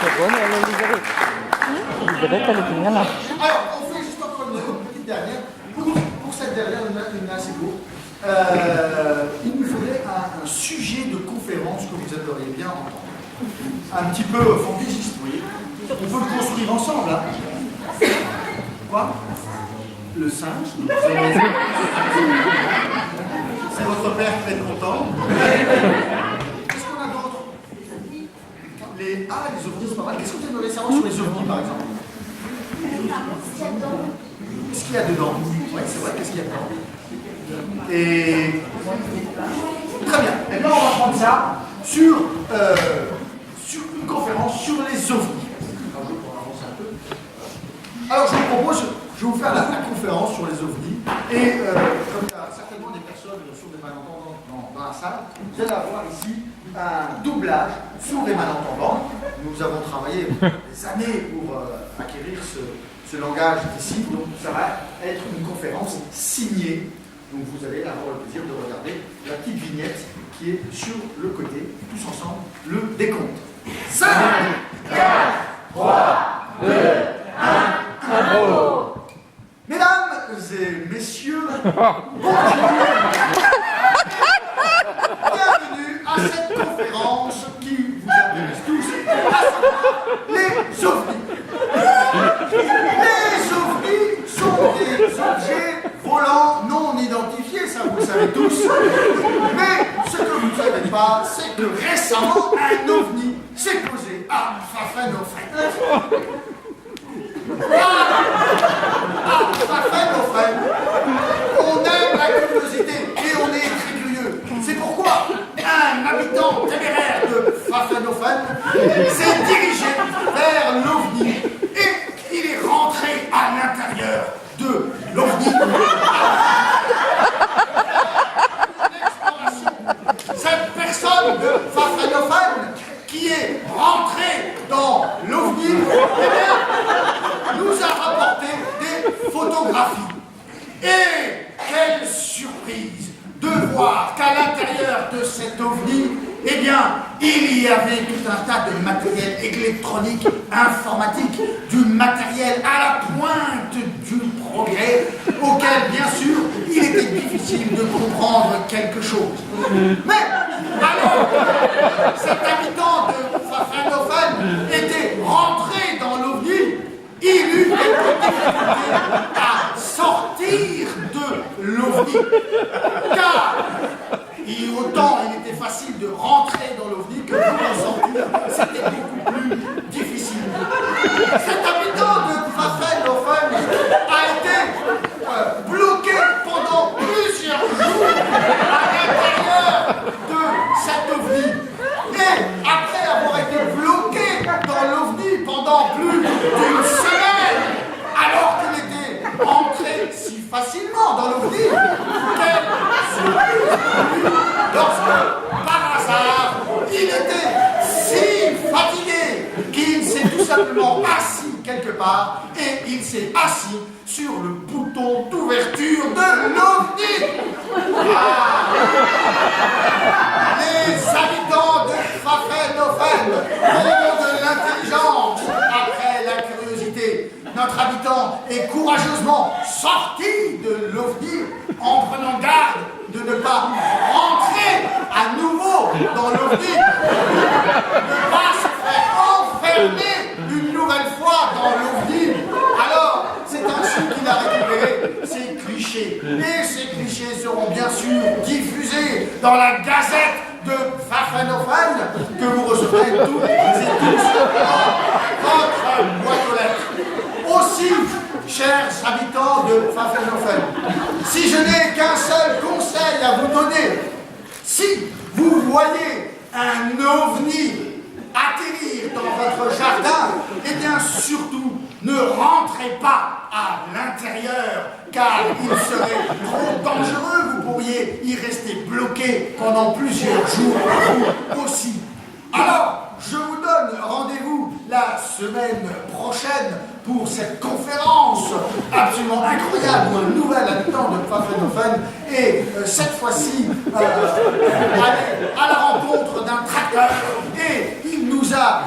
C'est bon, Elisabeth. Elisabeth, elle est bien là. Alors, on fait juste encore une petite dernière. Pour cette dernière, une assez courte. Il nous faudrait un sujet de conférence que vous aimeriez bien entendre. Un petit peu fantaisiste, vous voyez. On peut le construire ensemble. Hein. Quoi? Le singe. C'est votre père très content. Qu'est-ce qu'on a d'autre? Les ovnis, c'est pas mal. Qu'est-ce que vous aimeriez savoir sur les ovnis, par exemple? Qu'est-ce qu'il y a dedans? Oui, c'est vrai, qu'est-ce qu'il y a dedans? Et très bien. Et maintenant, on va prendre ça sur une conférence sur les ovnis. Alors, je vous propose, je vais vous faire la conférence sur les ovnis. Et comme il y a certainement des personnes sur des malentendants dans la salle, vous allez avoir ici un doublage sur les malentendants. Nous avons travaillé des années pour acquérir ce langage ici. Donc, ça va être une conférence signée. Donc vous allez avoir le plaisir de regarder la petite vignette qui est sur le côté, tous ensemble, le décompte. 5, 4, 3, 2, 1, go. Mesdames et messieurs, bonjour. Bienvenue à cette conférence qui vous intéresse tous, à savoir les ovnis. Les ovnis sont des objets volants non identifiés, ça vous le savez tous. Mais ce que vous ne savez pas, c'est que récemment, un ovni s'est posé à Pfaffenhoffen. Pfaffenhoffen, on aime la curiosité et on est très curieux. C'est pourquoi un habitant téméraire de Pfaffenhoffen s'est dirigé vers l'ovni et il est rentré à l'intérieur de l'ovni. Cette personne de Pfaffenhoffen qui est rentrée dans l'ovni nous a rapporté des photographies. Et quelle surprise de voir qu'à l'intérieur de cet ovni, eh bien, il y avait tout un tas de matériel électronique, informatique, du matériel à la pointe du progrès, auquel, bien sûr, il était difficile de comprendre quelque chose. Mais, alors, cet habitant de Pfaffenhoffen était rentré dans l'ovni, il eut quelques difficultés à sortir de l'ovni, car autant il était facile de rentrer dans l'ovni que de en sortir, c'était beaucoup plus difficile. Cet habitant de Pfaffenhoffen a été bloqué pendant plusieurs jours à l'intérieur de cet ovni. Et après avoir été bloqué dans l'ovni pendant plus d'une semaine, alors qu'il était entré si facilement dans l'ovni, quelle surprise lorsque, par hasard, il était si fatigué qu'il s'est tout simplement assis quelque part et il s'est assis sur le bouton d'ouverture de l'ovni. Les habitants de Pfaffenhoffen ont de l'intelligence après la curiosité. Notre habitant est courageusement sorti de l'ovni en prenant garde de ne pas rentrer à nouveau dans l'ovni, ne pas se faire enfermer une nouvelle fois dans l'ovni. Alors, c'est ainsi qu'il a récupéré ces clichés. Et ces clichés seront bien sûr diffusés dans la Gazette de Pfaffenhoffen que vous recevrez toutes et tous dans votre boîte aux lettres. Aussi, chers habitants de Pfaffenhoffen, si je n'ai qu'un seul conseil à vous donner, si vous voyez un ovni atterrir dans votre jardin, eh bien surtout ne rentrez pas à l'intérieur, car il serait trop dangereux, vous pourriez y rester bloqué pendant plusieurs jours, vous aussi. Alors, je vous donne rendez-vous la semaine prochaine pour cette conférence absolument incroyable où un nouvel habitant de Pfaffenhoffen et cette fois-ci aller à la rencontre d'un tracteur et il nous a